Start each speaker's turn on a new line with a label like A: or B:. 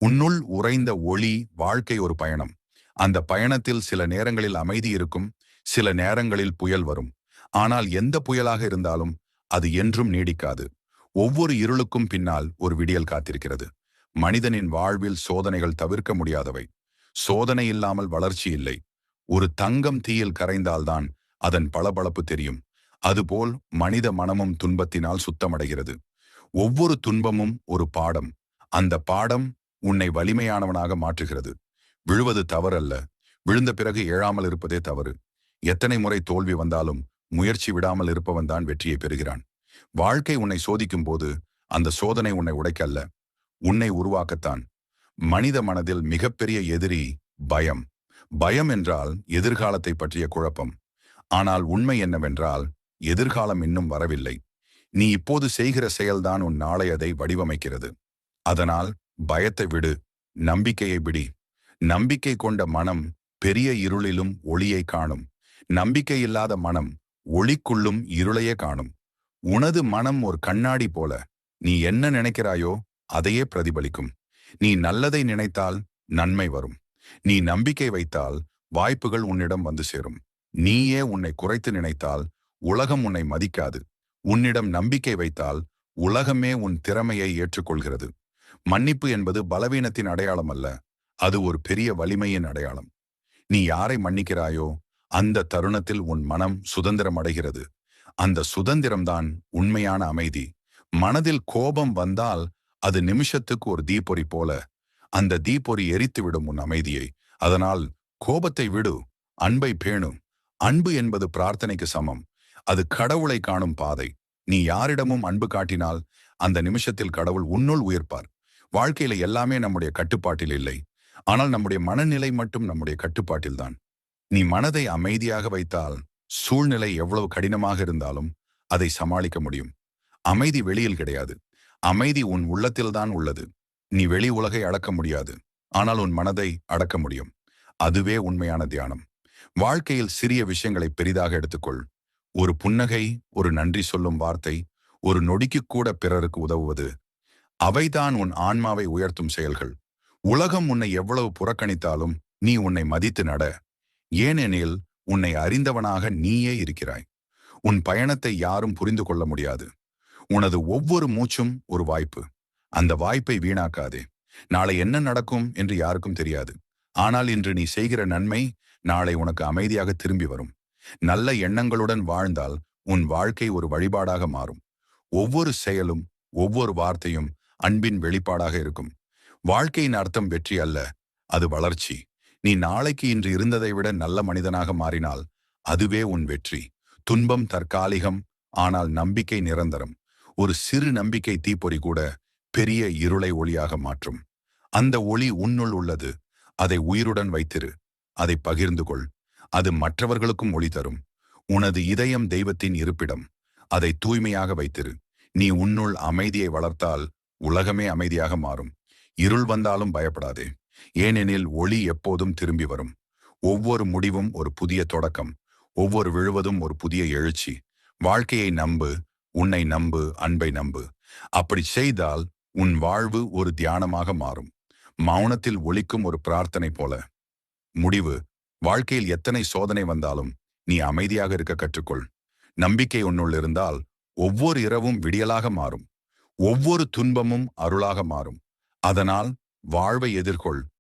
A: உன்னுள் உறைந்த ஒளி வாழ்க்கை ஒரு பயணம். அந்த பயணத்தில் சில நேரங்களில் அமைதி இருக்கும், சில நேரங்களில் புயல் வரும். ஆனால் எந்த புயலாக இருந்தாலும் அது என்றும் நீடிக்காது. ஒவ்வொரு இருளுக்கும் பின்னால் ஒரு விடியல் காத்திருக்கிறது. மனிதனின் வாழ்வில் சோதனைகள் தவிர்க்க முடியாதவை. சோதனை இல்லாமல் வளர்ச்சி இல்லை. ஒரு தங்கம் தீயில் கரைந்தால்தான் அதன் பளபளப்பு தெரியும். அதுபோல் மனித மனமும் துன்பத்தினால் சுத்தமடைகிறது. ஒவ்வொரு துன்பமும் ஒரு பாடம். அந்த பாடம் உன்னை வலிமையானவனாக மாற்றுகிறது. விழுவது தவறல்ல, விழுந்த பிறகு எழாமல் இருப்பதே தவறு. எத்தனை முறை தோல்வி வந்தாலும் முயற்சி விடாமல் இருப்பவன் தான் வெற்றியை பெறுகிறான். வாழ்க்கை உன்னை சோதிக்கும் போது அந்த சோதனை உன்னை உடைக்கல்ல, உன்னை உருவாக்கத்தான். மனித மனதில் மிகப்பெரிய எதிரி பயம். பயம் என்றால் எதிர்காலத்தை பற்றிய குழப்பம். ஆனால் உண்மை என்னவென்றால் எதிர்காலம் இன்னும் வரவில்லை. நீ இப்போது செய்கிற செயல்தான் உன் நாளை அதை வடிவமைக்கிறது. அதனால் பயத்தை விடு, நம்பிக்கையை விடி. நம்பிக்கை கொண்ட மனம் பெரிய இருளிலும் ஒளியை காணும். நம்பிக்கை இல்லாத மனம் ஒளிக்குள்ளும் இருளையே காணும். உனது மனம் ஒரு கண்ணாடி போல. நீ என்ன நினைக்கிறாயோ அதையே பிரதிபலிக்கும். நீ நல்லதை நினைத்தால் நன்மை வரும். நீ நம்பிக்கை வைத்தால் வாய்ப்புகள் உன்னிடம் வந்து சேரும். நீயே உன்னை குறைத்து நினைத்தால் உலகம் உன்னை மதிக்காது. உன்னிடம் நம்பிக்கை வைத்தால் உலகமே உன் திறமையை ஏற்றுக்கொள்கிறது. மன்னிப்பு என்பது பலவீனத்தின் அடையாளம் அல்ல, அது ஒரு பெரிய வலிமையின் அடையாளம். நீ யாரை மன்னிக்கிறாயோ அந்த தருணத்தில் உன் மனம் சுதந்திரம் அடைகிறது. அந்த சுதந்திரம்தான் உண்மையான அமைதி. மனதில் கோபம் வந்தால் அது நிமிஷத்துக்கு ஒரு தீப்பொறி போல. அந்த தீப்பொறி எரித்துவிடும் உன் அமைதியை. அதனால் கோபத்தை விடு, அன்பை பேணு. அன்பு என்பது பிரார்த்தனைக்கு சமம். அது கடவுளை காணும் பாதை. நீ யாரிடமும் அன்பு காட்டினால் அந்த நிமிஷத்தில் கடவுள் உன்னுள் உயிர்ப்பார். வாழ்க்கையில எல்லாமே நம்முடைய கட்டுப்பாட்டில் இல்லை. ஆனால் நம்முடைய மனநிலை மட்டும் நம்முடைய கட்டுப்பாட்டில்தான். நீ மனதை அமைதியாக வைத்தால் சூழ்நிலை எவ்வளவு கடினமாக இருந்தாலும் அதை சமாளிக்க முடியும். அமைதி வெளியில் கிடையாது. அமைதி உன் உள்ளத்தில்தான் உள்ளது. நீ வெளி உலகை அடக்க முடியாது, ஆனால் உன் மனதை அடக்க முடியும். அதுவே உண்மையான தியானம். வாழ்க்கையில் சிறிய விஷயங்களை பெரிதாக எடுத்துக்கொள். ஒரு புன்னகை, ஒரு நன்றி சொல்லும் வார்த்தை, ஒரு நொடிக்கு கூட பிறருக்கு உதவுவது, அவைதான் உன் ஆன்மாவை உயர்த்தும் செயல்கள். உலகம் உன்னை எவ்வளவு புறக்கணித்தாலும் நீ உன்னை மதித்து நட. ஏனெனில் உன்னை அறிந்தவனாக நீயே இருக்கிறாய். உன் பயணத்தை யாரும் புரிந்து கொள்ள முடியாது. உனது ஒவ்வொரு மூச்சும் ஒரு வாய்ப்பு. அந்த வாய்ப்பை வீணாக்காதே. நாளை என்ன நடக்கும் என்று யாருக்கும் தெரியாது. ஆனால் இன்று நீ செய்கிற நன்மை நாளை உனக்கு அமைதியாக திரும்பி வரும். நல்ல எண்ணங்களுடன் வாழ்ந்தால் உன் வாழ்க்கை ஒரு வழிபாடாக மாறும். ஒவ்வொரு செயலும், ஒவ்வொரு வார்த்தையும் அன்பின் வெளிப்பாடாக இருக்கும். வாழ்க்கையின் அர்த்தம் வெற்றி அல்ல, அது வளர்ச்சி. நீ நாளைக்கு இன்று இருந்ததை விட நல்ல மனிதனாக மாறினால் அதுவே உன் வெற்றி. துன்பம் தற்காலிகம், ஆனால் நம்பிக்கை நிரந்தரம். ஒரு சிறு நம்பிக்கை தீப்பொறி கூட பெரிய இருளை ஒளியாக மாற்றும். அந்த ஒளி உன்னுள் உள்ளது. அதை உயிருடன் வைத்திரு. அதை பகிர்ந்து கொள். அது மற்றவர்களுக்கும் ஒளி தரும். உனது இதயம் தெய்வத்தின் இருப்பிடம். அதை தூய்மையாக வைத்திரு. நீ உன்னுள் அமைதியை வளர்த்தால் உலகமே அமைதியாக மாறும். இருள் வந்தாலும் பயப்படாதே. ஏனெனில் ஒளி எப்போதும் திரும்பி வரும். ஒவ்வொரு முடிவும் ஒரு புதிய தொடக்கம். ஒவ்வொரு விழுவதும் ஒரு புதிய எழுச்சி. வாழ்க்கையை நம்பு, உன்னை நம்பு, அன்பை நம்பு. அப்படி செய்தால் உன் வாழ்வு ஒரு தியானமாக மாறும். மௌனத்தில் ஒலிக்கும் ஒரு பிரார்த்தனை போல. முடிவு: வாழ்க்கையில் எத்தனை சோதனை வந்தாலும் நீ அமைதியாக இருக்க கற்றுக்கொள். நம்பிக்கை உன்னுள் இருந்தால் ஒவ்வொரு இரவும் விடியலாக மாறும். ஒவ்வொரு துன்பமும் அருளாக மாறும். அதனால் வாழ்வை எதிர்கொள்.